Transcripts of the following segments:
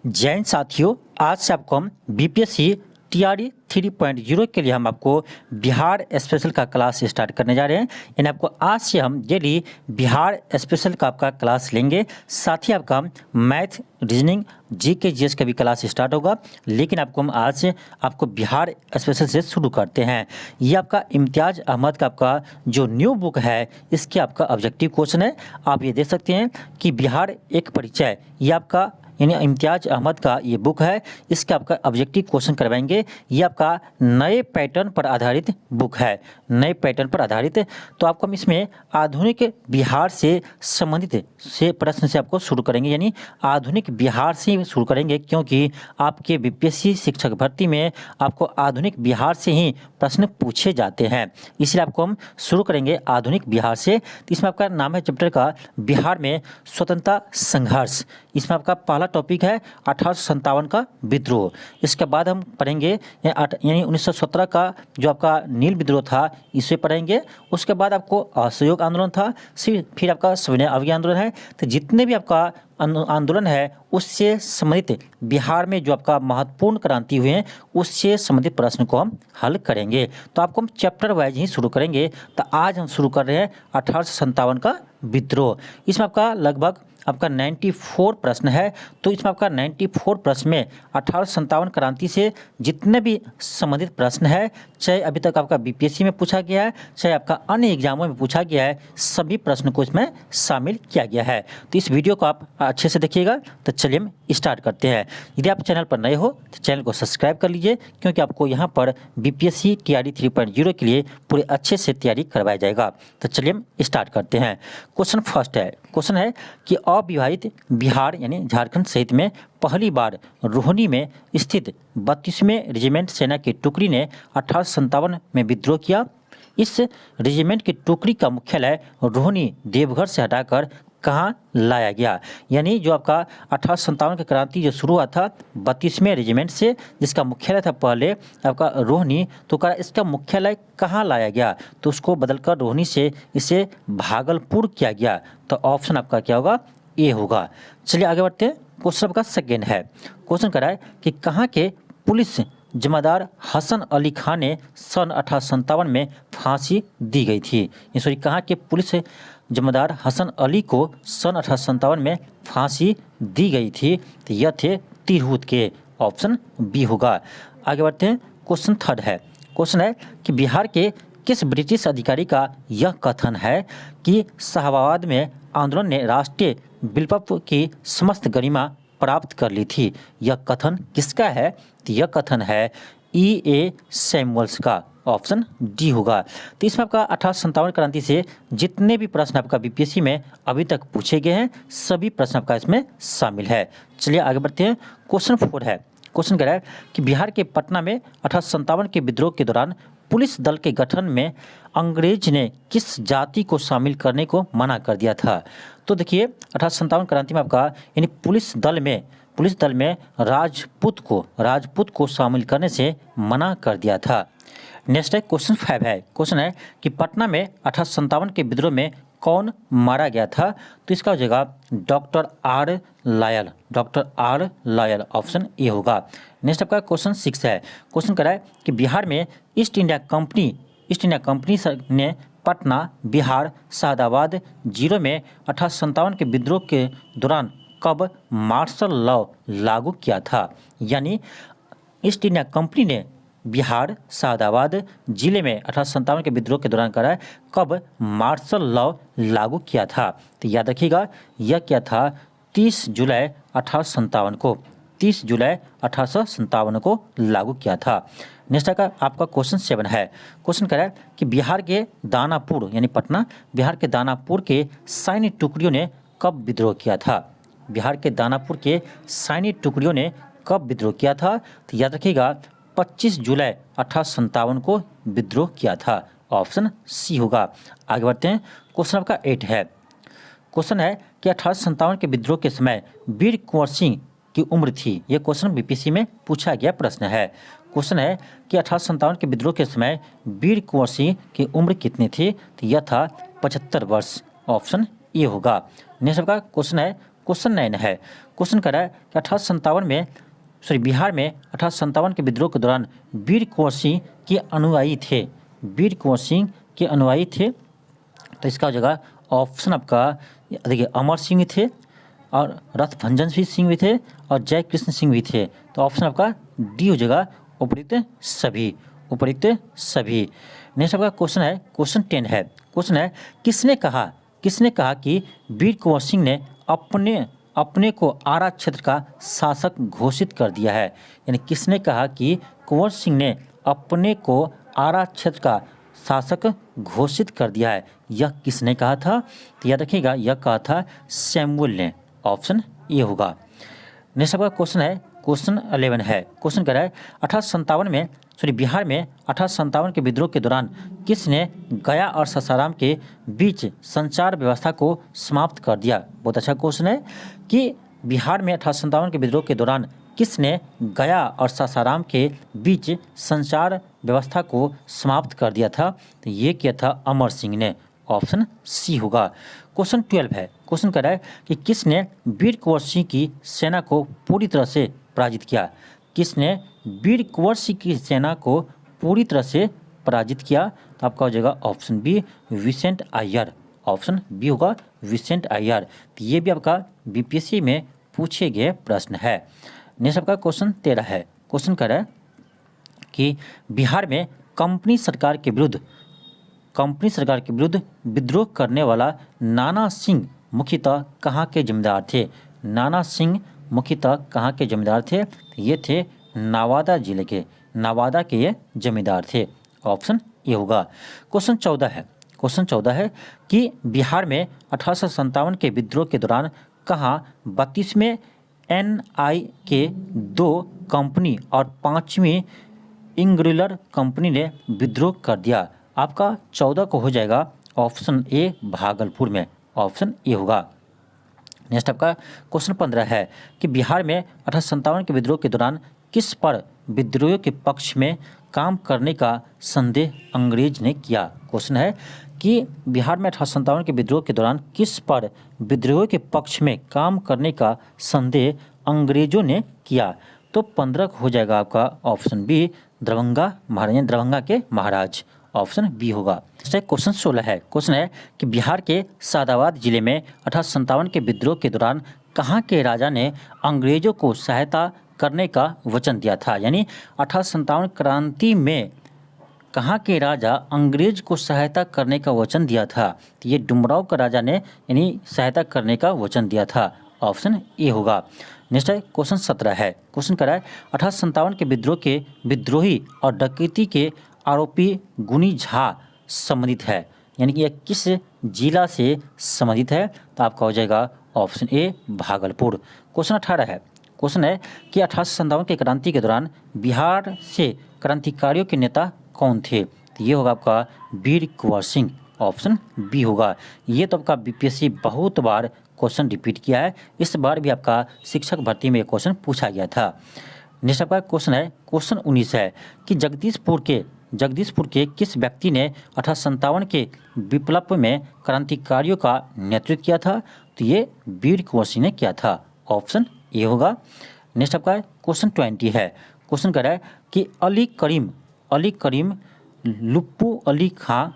जय हिंद साथियों, आज से आपको हम बीपीएससी टीआरई 3.0 के लिए हम आपको बिहार स्पेशल का क्लास स्टार्ट करने जा रहे हैं। यानी आपको आज से हम डेली बिहार स्पेशल का आपका क्लास लेंगे। साथ ही आपका मैथ, रीजनिंग, जीके, जीएस का भी क्लास स्टार्ट होगा। लेकिन आपको हम आज से आपको बिहार स्पेशल से शुरू करते हैं। ये आपका इम्तियाज अहमद का आपका जो न्यू बुक है, इसके आपका ऑब्जेक्टिव क्वेश्चन है। आप ये देख सकते हैं कि बिहार एक परिचय, ये आपका यानी इम्तियाज अहमद का ये बुक है। इसका आपका ऑब्जेक्टिव क्वेश्चन करवाएंगे। ये आपका नए पैटर्न पर आधारित बुक है, नए पैटर्न पर आधारित। तो आपको हम इसमें आधुनिक बिहार से संबंधित से प्रश्न से आपको शुरू करेंगे, यानी आधुनिक बिहार से शुरू करेंगे, क्योंकि आपके बीपीएससी शिक्षक भर्ती में आपको आधुनिक बिहार से ही प्रश्न पूछे जाते हैं। इसलिए आपको हम शुरू करेंगे आधुनिक बिहार से। तो इसमें आपका नाम है चैप्टर का बिहार में स्वतंत्रता संघर्ष। इसमें आपका पहला टॉपिक है 1857 का विद्रोह। इसके बाद हम पढ़ेंगे यानी 1917 का जो आपका नील विद्रोह था, इसे पढ़ेंगे। उसके बाद आपको असहयोग आंदोलन था, फिर आपका सविनय अवज्ञा आंदोलन है। तो जितने भी आपका आंदोलन है उससे संबंधित बिहार में जो आपका महत्वपूर्ण क्रांति हुए हैं, उससे संबंधित प्रश्न को हम हल करेंगे। तो आपको हम चैप्टर वाइज ही शुरू करेंगे। तो आज हम शुरू कर रहे हैं 1857 का विद्रोह। इसमें आपका लगभग आपका 94 प्रश्न है। तो इसमें आपका 94 प्रश्न में 1857 क्रांति से जितने भी संबंधित प्रश्न है, चाहे अभी तक आपका बीपीएससी में पूछा गया है, चाहे आपका अन्य एग्जामों में पूछा गया है, सभी प्रश्न को इसमें शामिल किया गया है। तो इस वीडियो को आप अच्छे से देखिएगा। तो चलिए हम स्टार्ट करते हैं। यदि आप चैनल पर नए हो तो चैनल को सब्सक्राइब कर लीजिए, क्योंकि आपको यहाँ पर बीपीएससी टीआरई 3.0 के लिए पूरे अच्छे से तैयारी करवाया जाएगा। तो चलिए हम स्टार्ट करते हैं। क्वेश्चन फर्स्ट है, क्वेश्चन है कि अविभाजित बिहार यानी झारखंड सहित में पहली बार रोहनी में स्थित 32वें रेजिमेंट सेना की टुकड़ी ने 1857 में विद्रोह किया। इस रेजिमेंट की टुकड़ी का मुख्यालय रोहनी देवघर से हटाकर कहाँ लाया गया? यानी जो आपका 1857 की क्रांति जो शुरू हुआ था 32वें रेजिमेंट से, जिसका मुख्यालय था पहले आपका रोहनी, तो इसका मुख्यालय कहाँ लाया गया? तो उसको बदलकर रोहनी से इसे भागलपुर किया गया। तो ऑप्शन आपका क्या होगा? ए होगा। चलिए आगे बढ़ते हैं। क्वेश्चन आपका सेकेंड है। क्वेश्चन करा है कि कहाँ के पुलिस जमादार हसन अली खान ने सन 1857 में फांसी दी गई थी? सॉरी, कहाँ के पुलिस जमादार हसन अली को सन 1857 में फांसी दी गई थी? तो यह थे तिरहुत के। ऑप्शन बी होगा। आगे बढ़ते हैं। क्वेश्चन थर्ड है। क्वेश्चन है कि बिहार के किस ब्रिटिश अधिकारी का यह कथन है कि शाहबाद में आंदोलन ने राष्ट्रीय विप्लव की समस्त गरिमा प्राप्त कर ली थी? यह कथन किसका है? तो यह कथन है E.A. सैमुअल्स का। ऑप्शन डी होगा। तो इसमें आपका 1857 क्रांति से जितने भी प्रश्न आपका बीपीएससी में अभी तक पूछे गए हैं, सभी प्रश्न आपका इसमें शामिल है। चलिए आगे बढ़ते हैं। क्वेश्चन 4 है। क्वेश्चन कह रहा है कि बिहार के पटना में 1857 के विद्रोह के दौरान पुलिस दल के गठन में अंग्रेज ने किस जाति को शामिल करने को मना कर दिया था? तो देखिए 1857 क्रांति में आपका यानी पुलिस दल में राजपूत को शामिल करने से मना कर दिया था। नेक्स्ट है क्वेश्चन 5 है। क्वेश्चन है कि पटना में 1857 के विद्रोह में कौन मारा गया था? तो इसका हो जाएगा doctor R Lyell. Option A होगा। नेक्स्ट आपका क्वेश्चन 6 है। क्वेश्चन करा है कि बिहार में ईस्ट इंडिया कंपनी ने पटना, बिहार, शहादाबाद जिलों में 1857 के विद्रोह के दौरान कब मार्शल लॉ लागू किया था? यानी ईस्ट इंडिया कंपनी ने बिहार, शहादाबाद जिले में 1857 के विद्रोह के दौरान करा है, कब मार्शल लॉ लागू किया था? तो याद रखिएगा, यह क्या था? 30 जुलाई 1857 को 30 जुलाई 1857 को लागू किया था। नेक्स्ट आपका क्वेश्चन 7 है। क्वेश्चन कह रहा है कि बिहार के दानापुर यानी पटना, बिहार के दानापुर के सैनिक टुकड़ियों ने कब विद्रोह किया था? बिहार के दानापुर के सैनिक टुकड़ियों ने कब विद्रोह किया था? तो याद रखिएगा 25 जुलाई 1857 को विद्रोह किया था। ऑप्शन सी होगा। आगे बढ़ते हैं। क्वेश्चन आपका 8 है। क्वेश्चन है कि 1857 के विद्रोह के समय वीर कुंवर सिंह की उम्र थी? यह क्वेश्चन बीपीएससी में पूछा गया प्रश्न है। क्वेश्चन है कि 1857 के विद्रोह के समय वीर कुंवर सिंह की उम्र कितनी थी? तो यह था 75 वर्ष। ऑप्शन ए होगा। नेक्स्ट आपका क्वेश्चन है क्वेश्चन 9 है। क्वेश्चन कह रहा है कि बिहार में 1857 के विद्रोह के दौरान वीर कुंवर सिंह के अनुयायी थे। वीर कुंवर सिंह के अनुयायी थे, तो इसका हो जाएगा ऑप्शन आपका, देखिए अमर सिंह भी थे और रथभंजन सिंह भी थे और जय कृष्ण सिंह भी थे। तो ऑप्शन आपका डी हो जाएगा, उपयुक्त सभी, उपयुक्त सभी। नेक्स्ट आपका क्वेश्चन है, क्वेश्चन 10 है। क्वेश्चन है, किसने कहा कि वीर कुंवर सिंह ने अपने को आरा क्षेत्र का शासक घोषित कर दिया है। यानी किसने कहा कि कुंवर सिंह ने अपने को आरा क्षेत्र का शासक घोषित कर दिया है, यह किसने कहा था? तो याद रखिएगा, यह कहा था सैमुअल ने। ऑप्शन ए होगा। नेक्स्ट आपका क्वेश्चन है, क्वेश्चन 11 है। क्वेश्चन कह रहा है बिहार में 1857 के विद्रोह के दौरान किसने गया और सासाराम के बीच संचार व्यवस्था को समाप्त कर दिया? बहुत अच्छा क्वेश्चन है कि बिहार में 1857 के विद्रोह के दौरान किसने गया और सासाराम के बीच संचार व्यवस्था को समाप्त कर दिया था? तो ये किया था अमर सिंह ने। ऑप्शन सी होगा। क्वेश्चन 12 है। क्वेश्चन कह रहा है कि किसने वीर कुंवर सिंह की सेना को पूरी तरह से पराजित किया? किसने वीर कुंवर सिंह की सेना को पूरी तरह से पराजित किया? तो आपका हो जाएगा option B, Vincent Iyer. Option B होगा, विसेंट अय्यर। तो ये भी आपका बीपीएससी में पूछे गए प्रश्न है। नेक्स्ट आपका क्वेश्चन 13 है। क्वेश्चन कह रहा है कि बिहार में कंपनी सरकार के विरुद्ध विद्रोह करने वाला नाना सिंह मुख्यतः कहाँ के जमींदार थे? नाना सिंह मुख्यतः कहाँ के जमींदार थे? ये थे नवादा जिले के, नवादा के ये जमींदार थे। ऑप्शन ए होगा। क्वेश्चन 14 है। क्वेश्चन 14 है कि बिहार में 1857 के विद्रोह के दौरान कहाँ 32वें NI के 2 कंपनी और 5वीं इंग्रिलर कंपनी ने विद्रोह कर दिया? आपका 14 को हो जाएगा ऑप्शन ए, भागलपुर में। ऑप्शन ए होगा। नेक्स्ट आपका क्वेश्चन 15 है कि बिहार में 1857 के विद्रोह के दौरान किस पर विद्रोहियों के पक्ष में काम करने का संदेह अंग्रेज ने किया? क्वेश्चन है कि बिहार में 1857 के विद्रोह के दौरान किस पर विद्रोहियों के पक्ष में काम करने का संदेह अंग्रेजों ने किया? तो 15 हो जाएगा आपका ऑप्शन बी, दरभंगा महाराज, दरभंगा के महाराज। ऑप्शन बी होगा। क्वेश्चन 16 है। क्वेश्चन है कि बिहार के सादाबाद जिले में 1857 के विद्रोह के दौरान कहाँ के राजा ने अंग्रेजों को सहायता करने का वचन दिया था? यानी 1857 क्रांति में कहाँ के राजा अंग्रेज को सहायता करने का वचन दिया था? तो ये डुमराव का राजा ने यानी सहायता करने का वचन दिया था। ऑप्शन ए होगा। नेक्स्ट है क्वेश्चन 17 है। क्वेश्चन कह रहा है 1857 के विद्रोह के विद्रोही और डकैती के आरोपी गुनी झा संबंधित है, यानी कि यह किस जिला से संबंधित है? तो आपका हो जाएगा ऑप्शन ए, भागलपुर। क्वेश्चन 18 है। क्वेश्चन है कि 1857 के क्रांति के दौरान बिहार से क्रांतिकारियों के नेता कौन थे? तो ये होगा आपका वीर कुंवर सिंह। ऑप्शन बी होगा। ये तो आपका बीपीएससी बहुत बार क्वेश्चन रिपीट किया है, इस बार भी आपका शिक्षक भर्ती में क्वेश्चन पूछा गया था। नेक्स्ट आपका क्वेश्चन है, क्वेश्चन 19 है कि जगदीशपुर के किस व्यक्ति ने 1857 के विप्लव में क्रांतिकारियों का नेतृत्व किया था? तो ये वीर कुंवर सिंह ने किया था। ऑप्शन ए होगा। नेक्स्ट आपका क्वेश्चन 20 है। क्वेश्चन कह रहा है कि अली करीम, लुप्पू अली खां,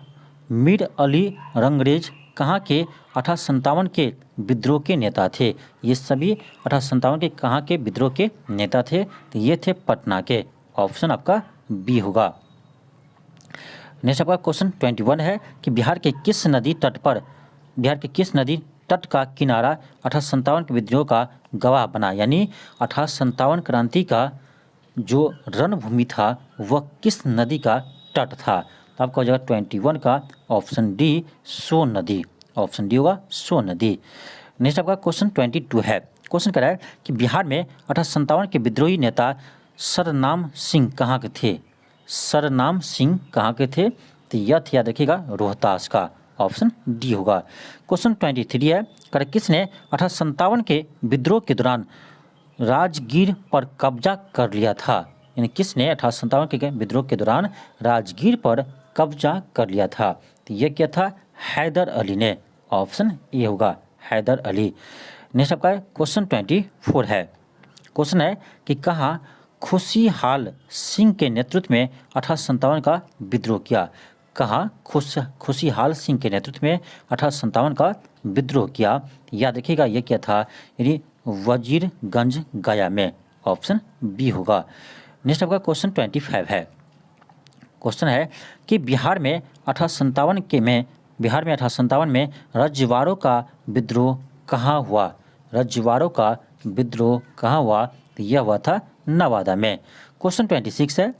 मीर अली रंगरेज कहाँ के 1857 के विद्रोह के नेता थे? ये सभी 1857 के कहाँ के विद्रोह के नेता थे? तो ये थे पटना के। ऑप्शन आपका बी होगा। नेक्स्ट आपका क्वेश्चन 21 है कि बिहार के किस नदी तट का किनारा 1857 के विद्रोह का गवाह बना? यानी 1857 क्रांति का जो रणभूमि था वह किस नदी का तट था? तो आपका हो जाएगा 21 का ऑप्शन डी, सोन नदी। ऑप्शन डी होगा, सोन नदी। नेक्स्ट आपका क्वेश्चन 22 है। क्वेश्चन कह रहा है कि बिहार में 1857 के विद्रोही नेता सरनाम सिंह कहाँ के थे? सरनाम सिंह कहाँ के थे? तो यह याद रखिएगा, रोहतास का। ऑप्शन डी होगा। क्वेश्चन 23 है, कर किसने 1857 के विद्रोह के दौरान राजगीर पर कब्जा कर लिया था? यानी किसने 1857 के विद्रोह के दौरान राजगीर पर कब्जा कर लिया था? तो यह क्या था? हैदर अली ने। ऑप्शन ए होगा, हैदर अली। नेक्स्ट आपका क्वेश्चन 24 है। क्वेश्चन है कि कहाँ खुशीहाल सिंह के नेतृत्व में 1857 का विद्रोह किया। कहाँ खुशीहाल सिंह के नेतृत्व में 1857 का विद्रोह किया। याद रखिएगा ये क्या था, यानी वजीरगंज गया में। ऑप्शन बी होगा। नेक्स्ट आपका क्वेश्चन 25 है। क्वेश्चन है कि बिहार में 1857 में रजवाड़ों का विद्रोह कहाँ हुआ। रजवाड़ों का विद्रोह कहाँ हुआ, तो यह हुआ था नवादा में। क्वेश्चन 26 है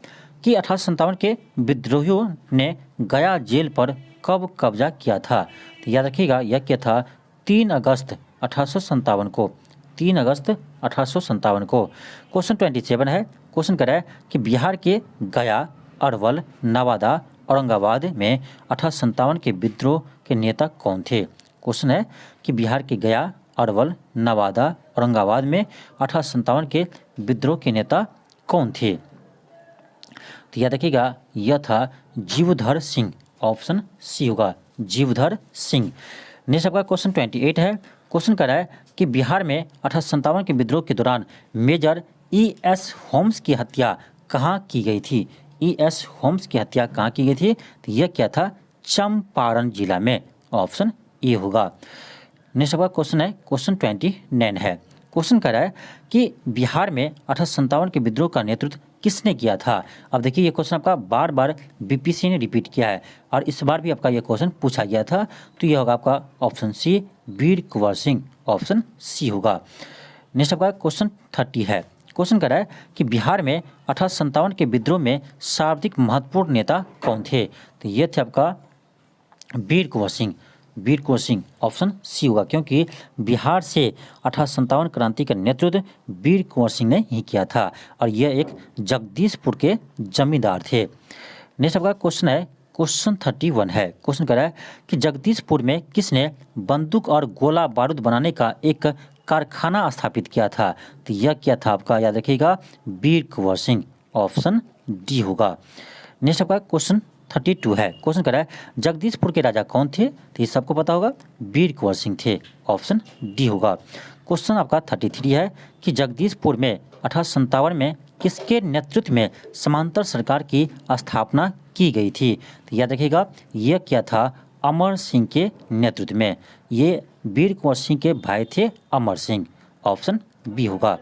कि 1857 के विद्रोहियों ने गया जेल पर कब कब्जा किया था। तो याद रखिएगा यह क्या था, 3 अगस्त 1857 को। 3 अगस्त 1857 को। क्वेश्चन 27 है। क्वेश्चन कह रहा है कि बिहार के गया, अरवल, नवादा, औरंगाबाद में 1857 के विद्रोह के नेता कौन थे। क्वेश्चन है कि बिहार के गया, अरवल, नवादा, औरंगाबाद में 1857 के विद्रोह के नेता कौन थे। तो याद रखिएगा यह था जीवधर सिंह। ऑप्शन सी होगा, जीवधर सिंह। नेक्स्ट आपका क्वेश्चन 28 है। क्वेश्चन कर रहा है कि बिहार में 1857 के विद्रोह के दौरान मेजर E.S. होम्स की हत्या कहाँ की गई थी। E.S. होम्स की हत्या कहाँ की गई थी, तो यह क्या था, चंपारण जिला में। ऑप्शन ए होगा। नेक्स्ट आपका क्वेश्चन है, क्वेश्चन 29 है। क्वेश्चन कर रहा है कि बिहार में 1857 के विद्रोह का नेतृत्व किसने किया था। अब देखिए ये क्वेश्चन आपका बार बार बीपीएससी ने रिपीट किया है और इस बार भी आपका ये क्वेश्चन पूछा गया था, तो यह होगा आपका ऑप्शन सी, वीर कुंवर सिंह। ऑप्शन सी होगा। नेक्स्ट आपका क्वेश्चन 30 है। क्वेश्चन कर रहा है कि बिहार में 1857 के विद्रोह में सर्वाधिक महत्वपूर्ण नेता कौन थे। तो ये थे आपका वीर कुंवर सिंह। वीर कुंवर सिंह ऑप्शन सी होगा, क्योंकि बिहार से 1857 क्रांति का नेतृत्व वीर कुंवर सिंह ने ही किया था और यह एक जगदीशपुर के जमींदार थे। नेक्स्ट आपका क्वेश्चन है, क्वेश्चन 31 है। क्वेश्चन कर रहा है कि जगदीशपुर में किसने बंदूक और गोला बारूद बनाने का एक कारखाना स्थापित किया था। तो यह क्या था आपका, याद रखिएगा, वीर कुंवर सिंह। ऑप्शन डी होगा। नेक्स्ट आपका क्वेश्चन 32 है। क्वेश्चन कर रहा है जगदीशपुर के राजा कौन थे। तो ये सबको पता होगा, वीर कुंवर सिंह थे। ऑप्शन डी होगा। क्वेश्चन आपका 33 है कि जगदीशपुर में 1857 में किसके नेतृत्व में समांतर सरकार की स्थापना की गई थी। तो याद रखिएगा यह क्या था, अमर सिंह के नेतृत्व में। ये वीर कुंवर सिंह के भाई थे अमर सिंह। ऑप्शन बी होगा।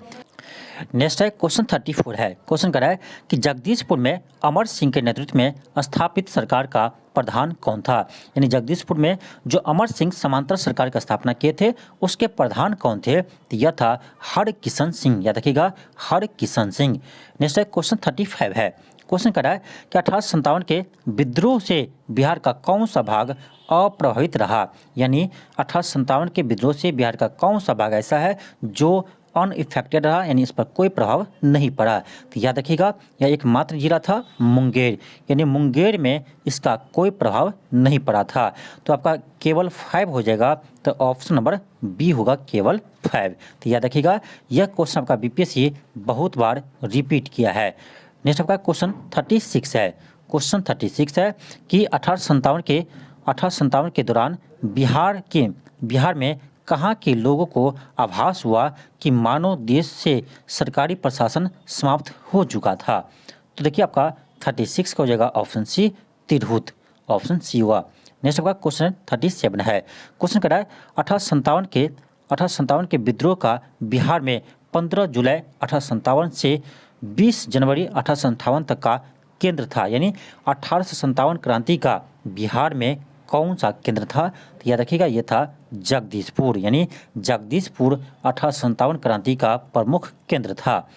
नेक्स्ट है क्वेश्चन 34 है। क्वेश्चन कर रहा है कि जगदीशपुर में अमर सिंह के नेतृत्व में स्थापित सरकार का प्रधान कौन था। यानी जगदीशपुर में जो अमर सिंह समांतर सरकार की स्थापना किए थे उसके प्रधान कौन थे। तो यह था हरकिशन सिंह। याद रखिएगा, हरकिशन सिंह। नेक्स्ट है क्वेश्चन 35 है। क्वेश्चन कर रहा है कि 1857 के विद्रोह से बिहार का कौन सा भाग अप्रभावित रहा। यानी 1857 के विद्रोह से बिहार का कौन सा भाग ऐसा है जो अनइफेक्टेड रहा, यानी इस पर कोई प्रभाव नहीं पड़ा। तो याद रखिएगा यह एकमात्र जिला था मुंगेर, यानी मुंगेर में इसका कोई प्रभाव नहीं पड़ा था। तो आपका केवल 5 हो जाएगा, तो ऑप्शन नंबर बी होगा, केवल 5। तो याद रखिएगा यह क्वेश्चन आपका बीपीएससी बहुत बार रिपीट किया है। नेक्स्ट आपका क्वेश्चन 36 है। क्वेश्चन 36 है कि 1857 के दौरान बिहार में कहाँ के लोगों को आभास हुआ कि मानव देश से सरकारी प्रशासन समाप्त हो चुका था। तो देखिए आपका 36 का हो जाएगा option C, Tirhut. Option C हुआ। नेक्स्ट आपका क्वेश्चन 37 है। क्वेश्चन कर रहा है 1857 के विद्रोह का बिहार में 15 जुलाई 1857 से 20 जनवरी 1858 तक का केंद्र था। यानी 1857 क्रांति का बिहार में कौन सा केंद्र था। तो याद रखिएगा ये था जगदीशपुर, यानी जगदीशपुर 1857 क्रांति का प्रमुख केंद्र था।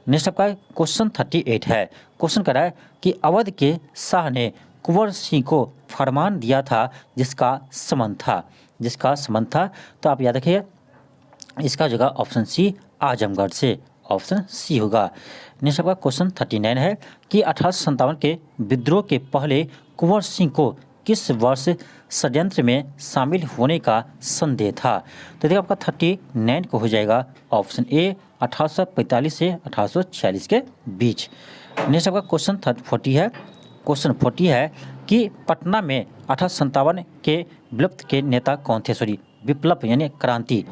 नेक्स्ट आपका क्वेश्चन 38 है। क्वेश्चन कर रहा है कि अवध के शाह ने कुंवर सिंह को फरमान दिया था जिसका संबंध था। तो आप याद रखिए इसका जगह ऑप्शन सी, आजमगढ़ से। ऑप्शन सी होगा। नेक्स्ट आपका क्वेश्चन 39 है कि 1857 के विद्रोह के पहले कुंवर सिंह को किस वर्ष षड्यंत्र में शामिल होने का संदेह था। तो देखिए आपका 39 को हो जाएगा ऑप्शन ए, 1845 से 1846 के बीच। नेक्स्ट आपका क्वेश्चन 40 है। क्वेश्चन 40 है कि पटना में 1857 के विप्लव के नेता कौन थे। विप्लव यानी क्रांति।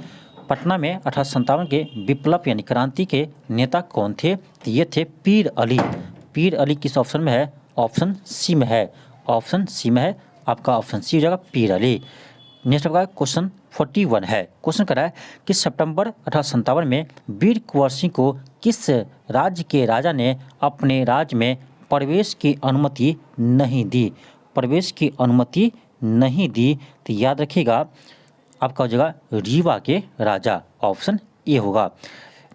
पटना में 1857 के विप्लव यानी क्रांति के नेता कौन थे? तो ये थे पीर अली। पीर अली किस ऑप्शन में है? ऑप्शन सी में है। ऑप्शन सी में है, आपका ऑप्शन सी हो जाएगा पीर अली। नेक्स्ट आपका क्वेश्चन 41 है। क्वेश्चन कर रहा है कि सितंबर 1857 में वीर कुंवर सिंह को किस राज्य के राजा ने अपने राज्य में प्रवेश की अनुमति नहीं दी? प्रवेश की अनुमति नहीं दी, तो याद रखिएगा आपका हो जाएगा रीवा के राजा, ऑप्शन ए होगा।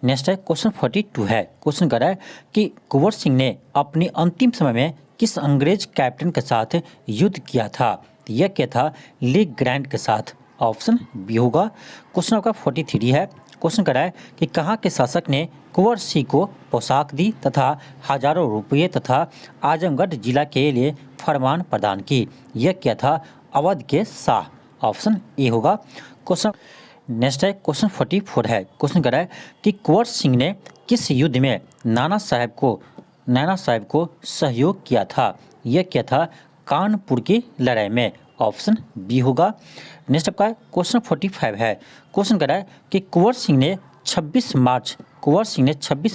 नेक्स्ट है क्वेश्चन 42 है। क्वेश्चन कर रहा है कि कुंवर सिंह ने अपने अंतिम समय में किस अंग्रेज कैप्टन के साथ युद्ध किया था? यह क्या था? ली ग्रैंट के साथ, ऑप्शन बी होगा। क्वेश्चन आपका 43 है। क्वेश्चन कर रहा है कि कहाँ के शासक ने कुंवर सिंह को पोशाक दी तथा हजारों रुपये तथा आजमगढ़ जिला के लिए फरमान प्रदान की? यह क्या था? अवध के शाह, ऑप्शन ए होगा। क्वेश्चन नेक्स्ट है क्वेश्चन 44 है। क्वेश्चन कर रहा है कि कुंवर सिंह ने किस युद्ध में नाना साहब को सहयोग किया था? यह क्या था? कानपुर की लड़ाई में, ऑप्शन बी होगा। नेक्स्ट आपका क्वेश्चन 45 है। क्वेश्चन कर रहा है कि कुंवर सिंह ने 26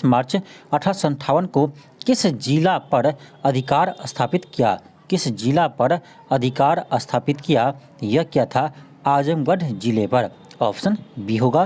मार्च 1857 को किस जिला पर अधिकार स्थापित किया? किस जिला पर अधिकार स्थापित किया? यह क्या था? आजमगढ़ जिले पर, ऑप्शन बी होगा।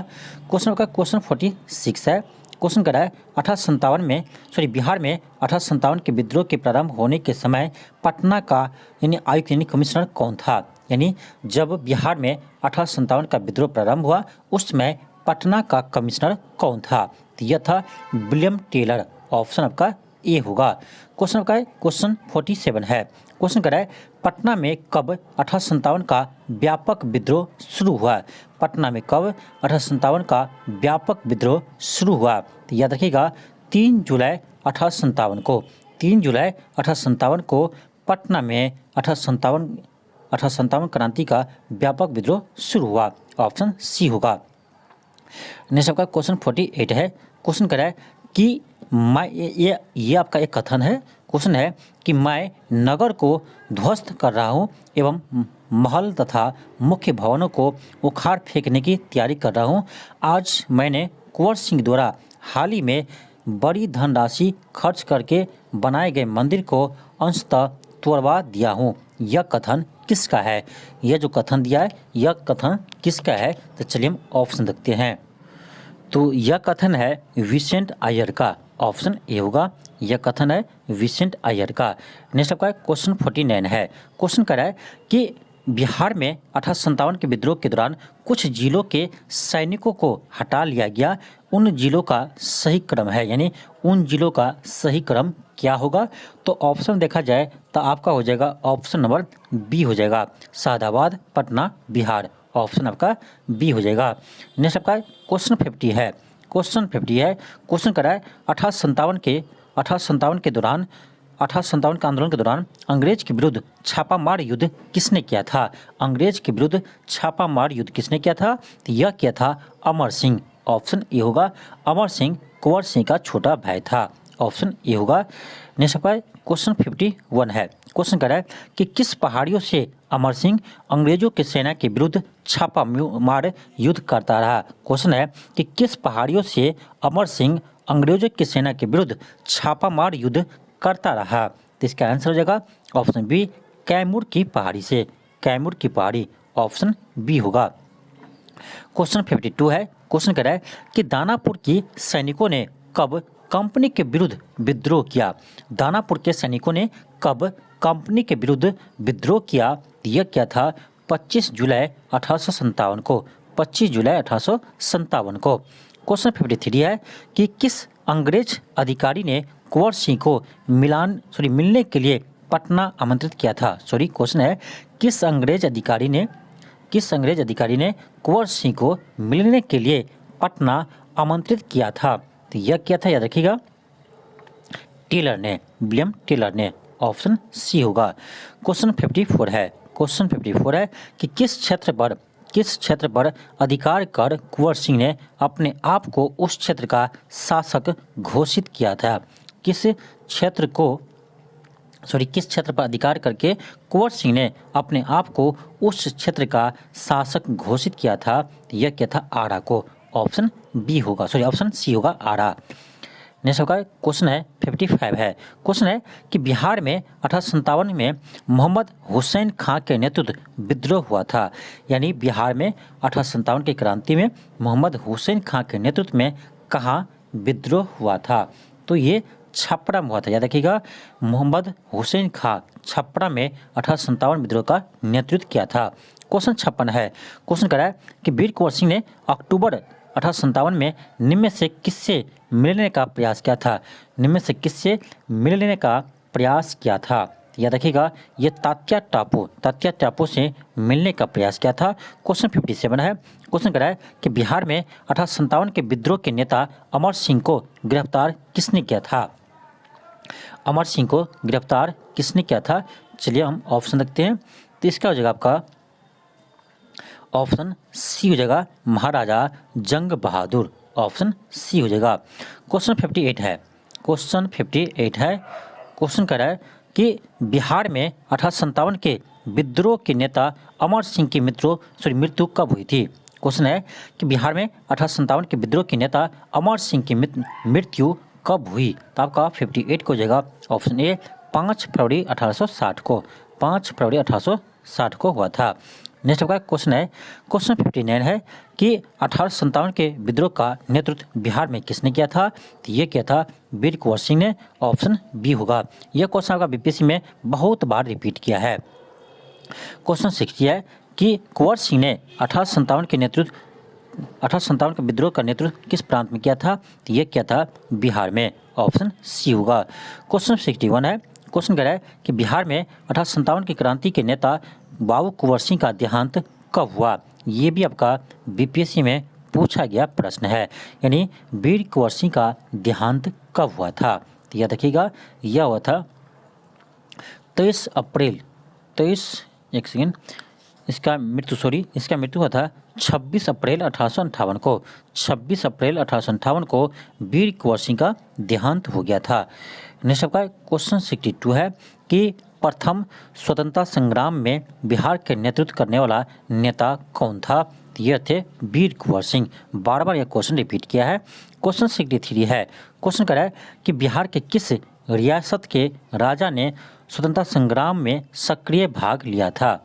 क्वेश्चन का क्वेश्चन 46 है। क्वेश्चन कर रहा है बिहार में 1857 के विद्रोह के प्रारंभ होने के समय पटना का आयुक्त यानी कमिश्नर कौन था? यानी जब बिहार में 1857 का विद्रोह प्रारंभ हुआ उस समय पटना का कमिश्नर कौन था? तो यह था विलियम टेलर, ऑप्शन आपका ए होगा। क्वेश्चन आपका क्वेश्चन 47 है। क्वेश्चन कर रहा है पटना में कब 1857 का व्यापक विद्रोह शुरू हुआ? पटना में कब 1857 का व्यापक विद्रोह शुरू हुआ? तो याद रखिएगा 3 जुलाई 1857 को। 3 जुलाई 1857 को पटना में 1857 क्रांति का व्यापक विद्रोह शुरू हुआ, ऑप्शन सी होगा। नेक्स्ट आपका क्वेश्चन 48 है। क्वेश्चन कर रहा है कि ये आपका एक कथन है। क्वेश्चन है कि मैं नगर को ध्वस्त कर रहा हूँ एवं महल तथा मुख्य भवनों को उखाड़ फेंकने की तैयारी कर रहा हूँ। आज मैंने कुंवर सिंह द्वारा हाल ही में बड़ी धनराशि खर्च करके बनाए गए मंदिर को अंशतः तोड़वा दिया हूँ। यह कथन किसका है? यह जो कथन दिया है यह कथन किसका है? तो चलिए हम ऑप्शन देखते हैं। तो यह कथन है विसेंट आयर का, ऑप्शन ए होगा। यह कथन है विसेंट आयर का। नेक्स्ट आपका क्वेश्चन 49 है। क्वेश्चन कर रहा है कि बिहार में 1857 के विद्रोह के दौरान कुछ जिलों के सैनिकों को हटा लिया गया। उन जिलों का सही क्रम है, यानी उन जिलों का सही क्रम क्या होगा? तो ऑप्शन देखा जाए तो आपका हो जाएगा ऑप्शन नंबर बी हो जाएगा, शादाबाद, पटना, बिहार, ऑप्शन आपका बी हो जाएगा। नेक्स्ट आपका क्वेश्चन 50 है। क्वेश्चन 50 है। क्वेश्चन करा है 1857 के दौरान 1857 के आंदोलन के दौरान अंग्रेज के विरुद्ध छापामार युद्ध किसने किया था? अंग्रेज के विरुद्ध छापामार युद्ध किसने किया था? तो यह किया था अमर सिंह, ऑप्शन ए होगा। अमर सिंह कुंवर सिंह का छोटा भाई था, ऑप्शन ए होगा। नेक्स्ट आपका क्वेश्चन 51 है। क्वेश्चन कर रहा है कि किस पहाड़ियों से अमर सिंह अंग्रेजों की सेना के विरुद्ध छापामार युद्ध करता रहा? क्वेश्चन है कि किस पहाड़ियों से अमर सिंह अंग्रेजों की सेना के विरुद्ध छापामार युद्ध करता रहा? तो इसका आंसर हो जाएगा ऑप्शन बी, कैमूर की पहाड़ी से, कैमूर की पहाड़ी, ऑप्शन बी होगा। क्वेश्चन 52 है। क्वेश्चन कर रहा है कि दानापुर की सैनिकों ने कब कंपनी के विरुद्ध विद्रोह किया? दानापुर के सैनिकों ने कब कंपनी के विरुद्ध विद्रोह किया? यह क्या था? 25 जुलाई 1857 को, 25 जुलाई 1857 को। क्वेश्चन 53 है कि किस अंग्रेज अधिकारी ने कुंवर सिंह को मिलने के लिए पटना आमंत्रित किया था? क्वेश्चन है किस अंग्रेज अधिकारी ने कुंवर सिंह को मिलने के लिए पटना आमंत्रित किया था? तो यह क्या था? याद रखिएगा टेलर ने, विलियम टेलर ने, ऑप्शन सी होगा। क्वेश्चन 54 है। क्वेश्चन 54 है कि किस क्षेत्र पर अधिकार कर कुंवर सिंह ने अपने आप को उस क्षेत्र का शासक घोषित किया था? किस क्षेत्र पर अधिकार करके कुंवर सिंह ने अपने आप को उस क्षेत्र का शासक घोषित किया था? यह क्या था? आरा को, ऑप्शन बी होगा, सॉरी ऑप्शन सी होगा आरा। नेक्स्ट आपका क्वेश्चन है 55 है। क्वेश्चन है कि बिहार में 1857 में मोहम्मद हुसैन खां के नेतृत्व विद्रोह हुआ था। यानी बिहार में 1857 की क्रांति में मोहम्मद हुसैन खां के नेतृत्व में कहाँ विद्रोह हुआ था? तो ये छपरा में हुआ था। याद रखिएगा, मोहम्मद हुसैन खां छपरा में 1857 विद्रोह का नेतृत्व किया था। क्वेश्चन 56 है। क्वेश्चन कह रहा है कि वीर कुंवर सिंह ने अक्टूबर 1857 में निम्न में से किससे मिलने का प्रयास किया था? निम्न में से किससे मिलने का प्रयास किया था? याद रखिएगा, ये तात्या टापू से मिलने का प्रयास किया था। क्वेश्चन 57 है। क्वेश्चन कह रहा है कि बिहार में 1857 के विद्रोह के नेता अमर सिंह को गिरफ्तार किसने किया था? अमर सिंह को गिरफ्तार किसने किया था? चलिए हम ऑप्शन देखते हैं। तो इसका हो जाएगा आपका ऑप्शन सी हो जाएगा, महाराजा जंग बहादुर। ऑप्शन सी हो जाएगा। क्वेश्चन 58 है। क्वेश्चन 58 है। क्वेश्चन कह रहा है कि बिहार में 1857 के विद्रोह के नेता अमर सिंह की मृत्यु कब हुई थी? क्वेश्चन है कि बिहार में 1857 के विद्रोह के नेता अमर सिंह की मृत्यु कब हुई? तो आपका 58 को हो जाएगा ऑप्शन ए, 5 फरवरी 1860 को। 5 फरवरी 1860 को हुआ था। नेक्स्ट आपका क्वेश्चन है, क्वेश्चन 59 है कि 1857 के विद्रोह का नेतृत्व बिहार में किसने किया था? तो ये किया था वीर कुंवर सिंह ने। ऑप्शन बी होगा। यह क्वेश्चन आपका बीपीएससी में बहुत बार रिपीट किया है। क्वेश्चन 60 है कि कुंवर सिंह ने 1857 के विद्रोह का नेतृत्व किस प्रांत में किया था? तो ये किया था बिहार में। ऑप्शन सी होगा। क्वेश्चन 61 है। क्वेश्चन कह रहा है कि बिहार में 1857 की क्रांति के नेता बाबू कुंवर सिंह का देहांत कब हुआ? ये भी आपका बीपीएससी में पूछा गया प्रश्न है। यानी वीर कुंवर सिंह का देहांत कब हुआ था? तो याद रखिएगा, यह हुआ था 23 अप्रैल इसका मृत्यु हुआ था 26 अप्रैल 1858 को। 26 अप्रैल 1858 को वीर कुंवर सिंह का देहांत हो गया था। नेक्स्ट आपका क्वेश्चन 62 है कि प्रथम स्वतंत्रता संग्राम में बिहार के नेतृत्व करने वाला नेता कौन था? ये थे वीर कुंवर सिंह। बार बार यह क्वेश्चन रिपीट किया है। क्वेश्चन 63 है। क्वेश्चन कह रहा है कि बिहार के किस रियासत के राजा ने स्वतंत्रता संग्राम में सक्रिय भाग लिया था?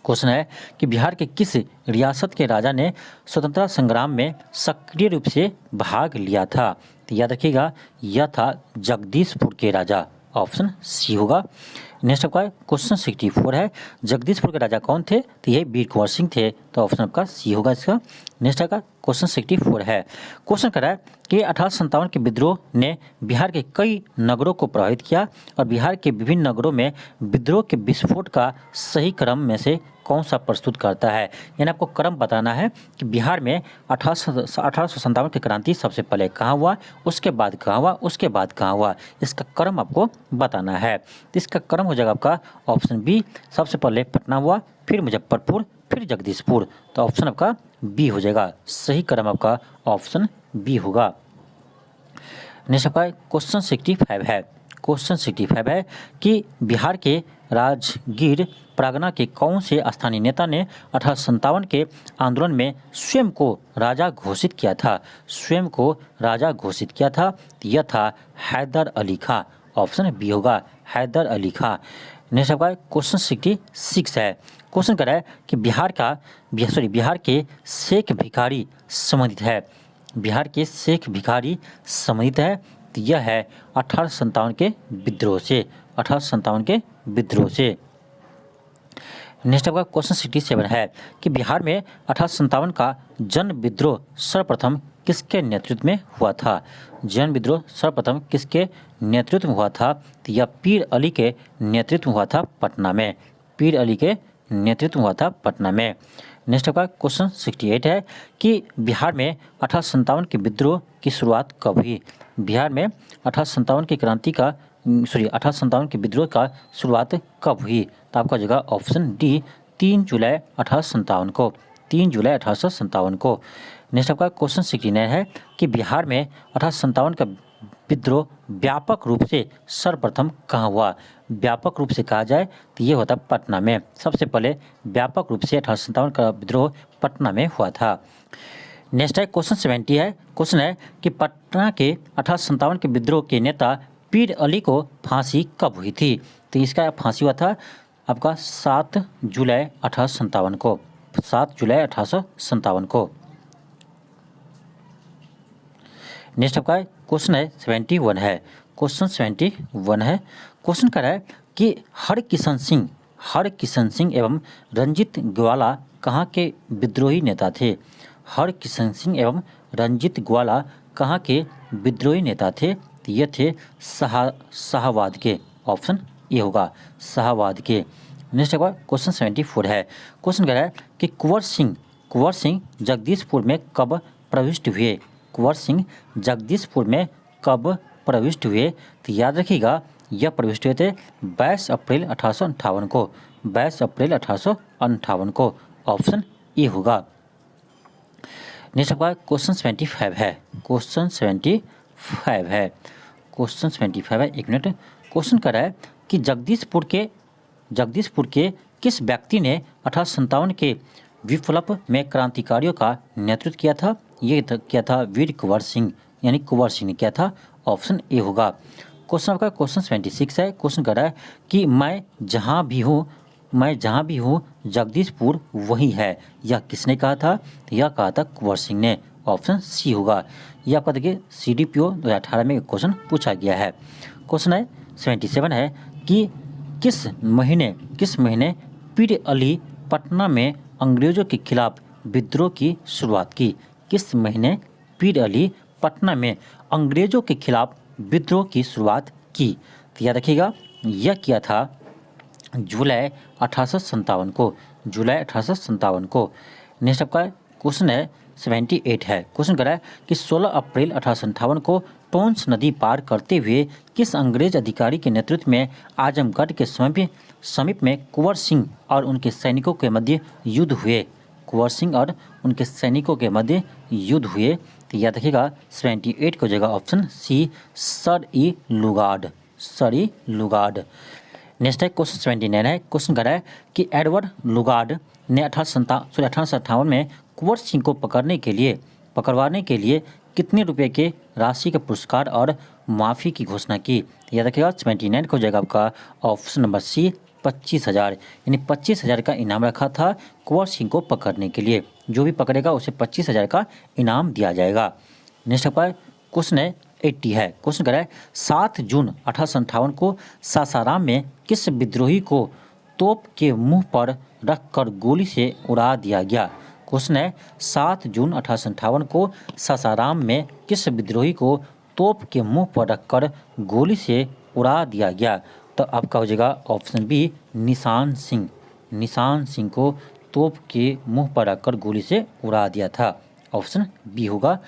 क्वेश्चन है कि बिहार के किस रियासत के राजा ने स्वतंत्रता संग्राम में सक्रिय रूप से भाग लिया था? तो याद रखिएगा, यह था जगदीशपुर के राजा। ऑप्शन सी होगा। नेक्स्ट आपका क्वेश्चन 64 है। जगदीशपुर के राजा कौन थे? तो ये वीर कुंवर सिंह थे। तो ऑप्शन आपका सी होगा इसका। नेक्स्ट आपका क्वेश्चन 64 है। क्वेश्चन कर रहा है कि 1857 के विद्रोह ने बिहार के कई नगरों को प्रभावित किया और बिहार के विभिन्न नगरों में विद्रोह के विस्फोट का सही क्रम में से कौन सा प्रस्तुत करता है? यानी आपको क्रम बताना है कि बिहार में 1857 की क्रांति सबसे पहले कहाँ हुआ, उसके बाद कहाँ हुआ, उसके बाद कहाँ हुआ। इसका क्रम आपको बताना है। तो इसका क्रम हो जाएगा आपका ऑप्शन बी, सबसे पहले पटना हुआ, फिर मुजफ्फरपुर, फिर जगदीशपुर। तो ऑप्शन आपका बी हो जाएगा। सही क्रम आपका ऑप्शन बी होगा। नेक्स्ट आपका क्वेश्चन 65 है। क्वेश्चन 65 है कि बिहार के राजगीर परगना के कौन से स्थानीय नेता ने 1857 के आंदोलन में स्वयं को राजा घोषित किया था? स्वयं को राजा घोषित किया था। यह था हैदर अली खां। ऑप्शन बी होगा, हैदर अली खां। नेक्स्ट आपका क्वेश्चन 66 है। क्वेश्चन कर रहा है कि बिहार के शेख भिखारी संबंधित है। बिहार के शेख भिखारी संबंधित है। तो यह है 1857 के विद्रोह से। 1857 के विद्रोह से। नेक्स्ट आपका क्वेश्चन 67 है कि बिहार में 1857 का जन विद्रोह सर्वप्रथम किसके नेतृत्व में हुआ था? जन विद्रोह सर्वप्रथम किसके नेतृत्व में हुआ था? तो यह पीर अली के नेतृत्व में हुआ था पटना में। पीर अली के नेतृत्व में हुआ था पटना में। नेक्स्ट आपका क्वेश्चन 68 है कि बिहार में 1857 के विद्रोह की शुरुआत कब हुई? बिहार में 1857 की क्रांति का 1857 के विद्रोह का शुरुआत कब हुई? तो आपका जगह ऑप्शन डी, 3 जुलाई 1857 को। 3 जुलाई 1857 को। नेक्स्ट आपका क्वेश्चन 69 है कि बिहार में 1857 का विद्रोह व्यापक रूप से सर्वप्रथम कहाँ हुआ? व्यापक रूप से कहा जाए तो ये होता पटना में। सबसे पहले व्यापक रूप से 1857 का विद्रोह पटना में हुआ था। नेक्स्ट है क्वेश्चन 70 है। क्वेश्चन है कि पटना के 1857 के विद्रोह के नेता पीर अली को फांसी कब हुई थी? तो इसका फांसी हुआ था आपका 7 जुलाई 1857 को, 7 जुलाई 1857 को। नेक्स्ट आपका क्वेश्चन है 71 है। क्वेश्चन 71 है। क्वेश्चन कर रहा है कि हरकिशन सिंह एवं रंजीत ग्वाला कहाँ के विद्रोही नेता थे? हरकिशन सिंह एवं रंजीत ग्वाला कहाँ के विद्रोही नेता थे? तो ये थे शाहाबाद के, ऑप्शन ए होगा शाहाबाद के। नेक्स्ट एक बार क्वेश्चन 74 है। क्वेश्चन कह रहा है कि कुंवर सिंह जगदीशपुर में कब प्रविष्ट हुए? कुंवर सिंह जगदीशपुर में कब प्रविष्ट हुए? तो याद रखिएगा यह प्रविष्ट हुए थे 22 अप्रैल 1858 को, 22 अप्रैल 1858 को, ऑप्शन ए होगा। नेक्स्ट आपका क्वेश्चन 75 है। क्वेश्चन 75 है। क्वेश्चन 75 है, एक मिनट। क्वेश्चन कर रहा है कि जगदीशपुर के किस व्यक्ति ने 1857 के विप्लव में क्रांतिकारियों का नेतृत्व किया था? ये किया था वीर कुंवर सिंह, यानी कुंवर सिंह ने किया था, ऑप्शन ए होगा। क्वेश्चन आपका क्वेश्चन 76 है। क्वेश्चन कर रहा है कि मैं जहाँ भी हूँ जगदीशपुर वही है, यह किसने कहा था? यह कहा था कुंवर सिंह ने, ऑप्शन सी होगा। यह आपका देखिए CDPO 2018 में क्वेश्चन पूछा गया है। क्वेश्चन है 77 है कि किस महीने पीर अली पटना में अंग्रेजों के खिलाफ विद्रोह की शुरुआत की? किस महीने पीर अली पटना में अंग्रेजों के खिलाफ विद्रोह की शुरुआत की? तो याद रखिएगा यह किया था जुलाई 1857 को, जुलाई 1857 को। नेक्स्ट आपका क्वेश्चन है 78 है। क्वेश्चन कर रहा है कि 16 अप्रैल 1858 को टोंस नदी पार करते हुए किस अंग्रेज अधिकारी के नेतृत्व में आजमगढ़ के समीप में कुंवर सिंह और उनके सैनिकों के मध्य युद्ध हुए? कुंवर सिंह और उनके सैनिकों के मध्य युद्ध हुए। तो याद रखिएगा 78 को जगह ऑप्शन सी सर ई लुगार्ड। नेक्स्ट है क्वेश्चन 79 है। क्वेश्चन कर रहा है कि एडवर्ड लुगार्ड ने 1858 में कुंवर सिंह को पकड़वाने के लिए कितने रुपए के राशि के पुरस्कार और माफ़ी की घोषणा की? याद रखिएगा 79 को जगह आपका ऑप्शन नंबर सी 25,000, यानी 25,000 का इनाम रखा था कुंवर सिंह को पकड़ने के लिए। जो भी पकड़ेगा उसे 25,000 का इनाम दिया जाएगा। नेक्स्ट आपका क्वेश्चन है 80 है। क्वेश्चन कर रहा है 7 जून 1858 को सासाराम में किस विद्रोही को तोप के मुंह पर रखकर गोली से उड़ा दिया गया? क्वेश्चन है 7 जून 1858 को सासाराम में किस विद्रोही को तोप के मुंह पर रखकर गोली से उड़ा दिया गया? तो आपका हो जाएगा ऑप्शन बी निशान सिंह को तोप के मुंह पर रखकर गोली से उड़ा दिया था, ऑप्शन बी होगा।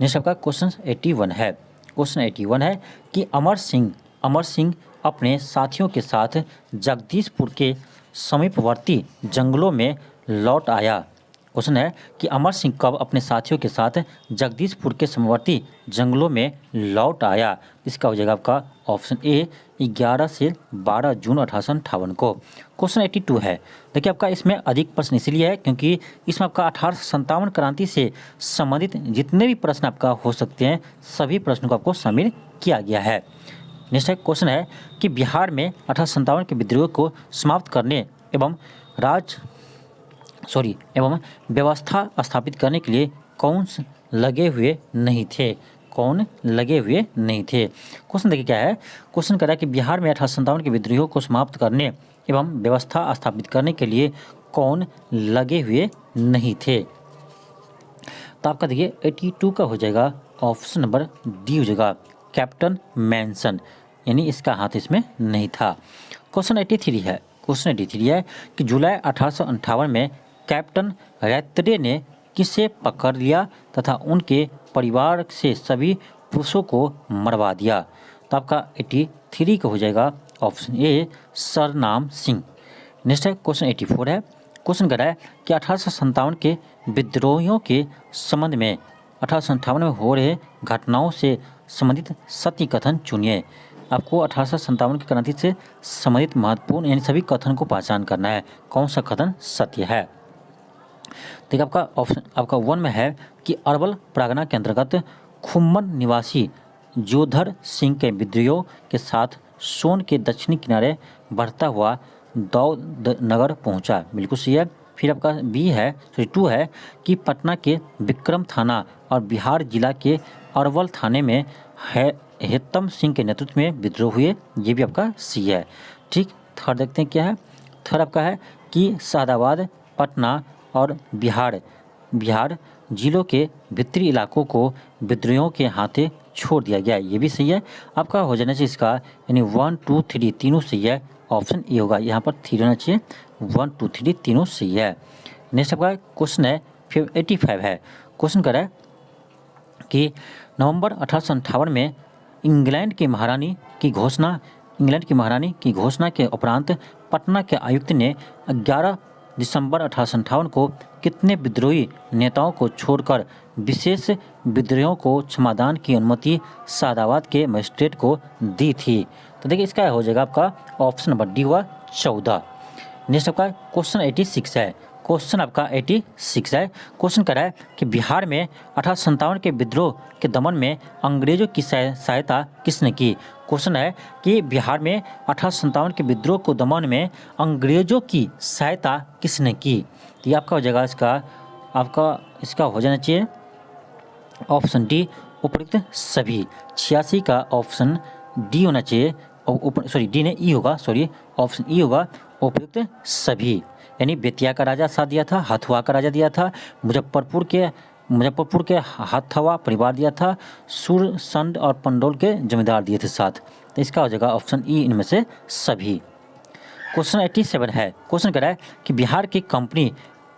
नेक्स्ट आपका क्वेश्चन 81 है। क्वेश्चन 81 है कि अमर सिंह अपने साथियों के साथ जगदीशपुर के समीपवर्ती जंगलों में लौट आया। क्वेश्चन है कि अमर सिंह कब अपने साथियों के साथ जगदीशपुर के समीपवर्ती जंगलों में लौट आया? इसका हो जाएगा आपका ऑप्शन ए 11 से 12 जून 1858 को। क्वेश्चन 82 है। देखिए आपका इसमें अधिक प्रश्न इसलिए है क्योंकि इसमें आपका 1857 क्रांति से संबंधित जितने भी प्रश्न आपका हो सकते हैं सभी प्रश्नों को आपको शामिल किया गया है। नेक्स्ट क्वेश्चन है कि बिहार में 1857 के विद्रोह को समाप्त करने एवं व्यवस्था स्थापित करने के लिए कौन लगे हुए नहीं थे? क्वेश्चन देखिए क्या है। क्वेश्चन कह रहा है कि बिहार में 1857 के विद्रोहों को समाप्त करने एवं व्यवस्था स्थापित करने के लिए कौन लगे हुए नहीं थे? तो आपका देखिए 82 का हो जाएगा ऑप्शन नंबर डी हो जाएगा कैप्टन मैनसन, यानी इसका हाथ इसमें नहीं था। क्वेश्चन 83 है। क्वेश्चन 83 है कि जुलाई 1858 में कैप्टन रैत्रे ने किसे पकड़ लिया तथा उनके परिवार से सभी पुरुषों को मरवा दिया? तो आपका 83 का हो जाएगा option A Sarnam Singh. Next है क्वेश्चन 84 है। क्वेश्चन कर रहा है कि 1857 के विद्रोहियों के संबंध में 1857 में हो रहे घटनाओं से संबंधित सत्य कथन चुनिए। आपको 1857 की क्रांति से संबंधित महत्वपूर्ण यानी सभी कथन को पहचान करना है, कौन सा कथन सत्य है। देखिए आपका ऑप्शन आपका 1 में है कि अरवल परगना के अंतर्गत खुम्मन निवासी जोधर सिंह के विद्रोह के साथ सोन के दक्षिणी किनारे बढ़ता हुआ दौद नगर पहुंचा, बिल्कुल सही है। फिर आपका बी है, सॉरी 2 है कि पटना के विक्रम थाना और बिहार जिला के अरवल थाने में है हेतम सिंह के नेतृत्व में विद्रोह हुए, ये भी आपका सी है। ठीक, थर्ड देखते हैं क्या है। थर्ड आपका है कि शाहदाबाद, पटना और बिहार जिलों के भीतरी इलाकों को विद्रोहियों के हाथे छोड़ दिया गया, ये भी सही है। आपका हो जाना चाहिए इसका यानी 1, 2, 3 तीनों सही है, ऑप्शन ए होगा। यहाँ पर 3 होना चाहिए, 1, 2, 3 तीनों सही है। नेक्स्ट आपका क्वेश्चन है 85 है। क्वेश्चन कर रहा है कि नवंबर 1858 में इंग्लैंड की महारानी की घोषणा के उपरांत पटना के आयुक्त ने 11 दिसंबर 1858 को कितने विद्रोही नेताओं को छोड़कर विशेष विद्रोहियों को क्षमादान की अनुमति शाहदाबाद के मजिस्ट्रेट को दी थी। तो देखिए इसका हो जाएगा आपका ऑप्शन नंबर डी हुआ 14। नेक्स्ट आपका क्वेश्चन 86 है। क्वेश्चन आपका 86 है। क्वेश्चन कह रहा है कि बिहार में 1857 के विद्रोह के दमन में अंग्रेजों की सहायता किसने की। क्वेश्चन है कि बिहार में 1857 के विद्रोह को दमन में अंग्रेजों की सहायता किसने की। तो ये आपका हो जाएगा इसका हो जाना चाहिए ऑप्शन डी उपयुक्त सभी। 86 का ऑप्शन डी होना चाहिए, सॉरी डी ने ई होगा, सॉरी ऑप्शन ई होगा उपयुक्त सभी। यानी बेतिया का राजा साथ दिया था, हथुआ का राजा दिया था, मुजफ्फरपुर के हथुआ परिवार दिया था, सुरसंड और पंडोल के जमींदार दिए थे साथ। तो इसका हो जाएगा ऑप्शन ई इनमें से सभी। क्वेश्चन 87 है। क्वेश्चन कह रहा है कि बिहार की कंपनी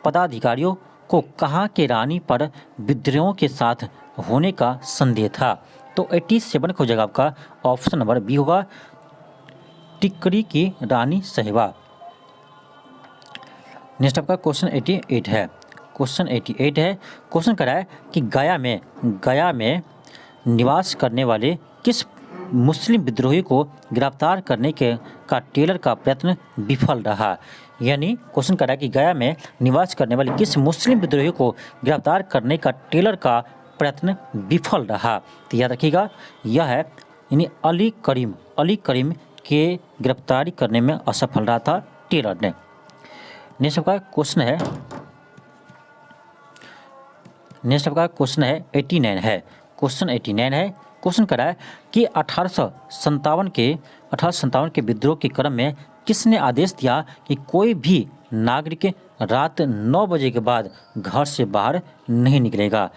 पदाधिकारियों को कहाँ के रानी पर विद्रोह के साथ होने का संदेह था। तो 87 हो जाएगा आपका ऑप्शन नंबर बी होगा, टिकरी की रानी साहिबा। नेक्स्ट आपका क्वेश्चन 88 है। क्वेश्चन 88 है। क्वेश्चन कह रहा है कि गया में निवास करने वाले किस मुस्लिम विद्रोही को गिरफ्तार करने का टेलर का प्रयत्न विफल रहा। यानी क्वेश्चन कह रहा है कि गया में निवास करने वाले किस मुस्लिम विद्रोही को गिरफ्तार करने का टेलर का प्रयत्न विफल रहा। तो याद रखिएगा यह है यानी अली करीम के गिरफ्तारी करने में असफल रहा था टेलर ने। नेक्स्ट आपका क्वेश्चन है 89 है। क्वेश्चन 89 है। क्वेश्चन करा है कि 1857 के विद्रोह के क्रम में किसने आदेश दिया कि कोई भी नागरिक रात 9 बजे के बाद घर से बाहर नहीं निकलेगा।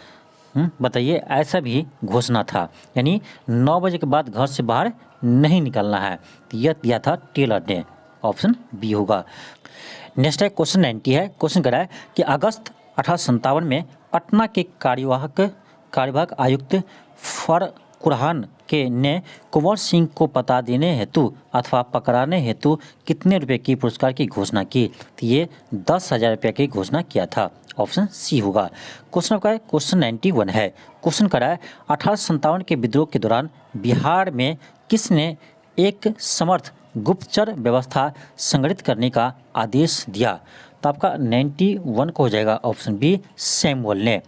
बताइए, ऐसा भी घोषणा था, यानी 9 बजे के बाद घर से बाहर नहीं निकलना है। यह दिया था टेलर ने, ऑप्शन बी होगा। नेक्स्ट है क्वेश्चन 90 है। क्वेश्चन करा है कि अगस्त 1857 में पटना के कार्यवाहक आयुक्त फरकुरहान ने कुंवर सिंह को पता देने हेतु अथवा पकड़ाने हेतु कितने रुपए की पुरस्कार की घोषणा की। तो ये 10,000 रुपये की घोषणा किया था, ऑप्शन सी होगा। क्वेश्चन आपका क्वेश्चन 91 है। क्वेश्चन करा है 1857 के विद्रोह के दौरान बिहार में किसने एक समर्थ गुप्तचर व्यवस्था संगठित करने का आदेश दिया। तो आपका 91 को हो जाएगा ऑप्शन बी, सैमुअल ने।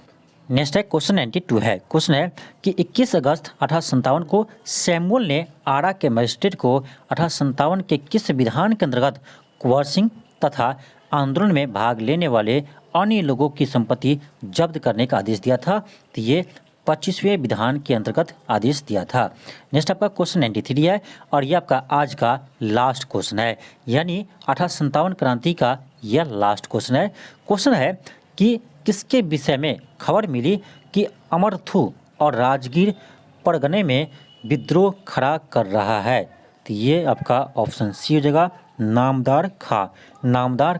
नेक्स्ट है क्वेश्चन 92 है। क्वेश्चन है कि 21 अगस्त 1857 को सैमुअल ने आरा के मजिस्ट्रेट को 1857 के किस विधान के अंतर्गत कुंवर सिंह तथा आंदोलन में भाग लेने वाले अन्य लोगों की संपत्ति जब्त करने का आदेश दिया था। तो ये 25वें विधान के अंतर्गत आदेश दिया था। नेक्स्ट आपका क्वेश्चन 93 है और ये आपका आज का लास्ट क्वेश्चन है, यानी 1857 क्रांति का यह लास्ट क्वेश्चन है। क्वेश्चन है कि किसके विषय में खबर मिली कि अमरथू और राजगीर परगने में विद्रोह खड़ा कर रहा है। तो ये आपका ऑप्शन सी हो जाएगा, नामदार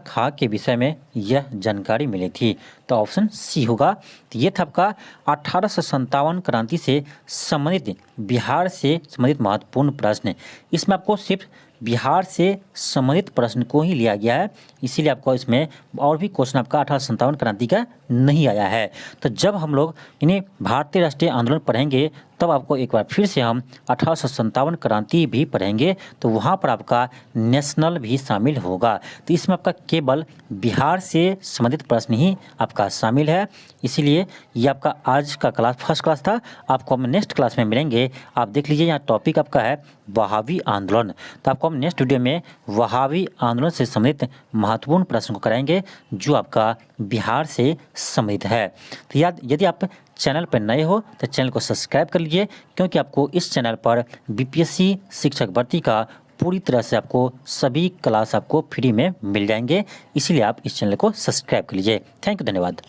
खां के विषय में यह जानकारी मिली थी। तो ऑप्शन सी होगा। तो ये था आपका 1857 क्रांति से संबंधित बिहार से संबंधित महत्वपूर्ण प्रश्न। इसमें आपको सिर्फ बिहार से संबंधित प्रश्न को ही लिया गया है, इसीलिए आपको इसमें और भी क्वेश्चन आपका 1857 क्रांति का नहीं आया है। तो जब हम लोग इन्हें भारतीय राष्ट्रीय आंदोलन पढ़ेंगे तब आपको एक बार फिर से हम 1857 क्रांति भी पढ़ेंगे, तो वहाँ पर आपका नेशनल भी शामिल होगा। तो इसमें आपका केवल बिहार से संबंधित प्रश्न ही आपका शामिल है, इसीलिए ये आपका आज का क्लास फर्स्ट क्लास था। आपको हम नेक्स्ट क्लास में मिलेंगे। आप देख लीजिए यहाँ टॉपिक आपका है वहाबी आंदोलन। तो आपको हम नेक्स्ट वीडियो में वहाबी आंदोलन से संबंधित महत्वपूर्ण प्रश्न को कराएंगे जो आपका बिहार से संबंधित है। तो यदि आप चैनल पर नए हो तो चैनल को सब्सक्राइब कर लीजिए, क्योंकि आपको इस चैनल पर बीपीएससी शिक्षक भर्ती का पूरी तरह से आपको सभी क्लास आपको फ्री में मिल जाएंगे, इसीलिए आप इस चैनल को सब्सक्राइब कर लीजिए। थैंक यू, धन्यवाद।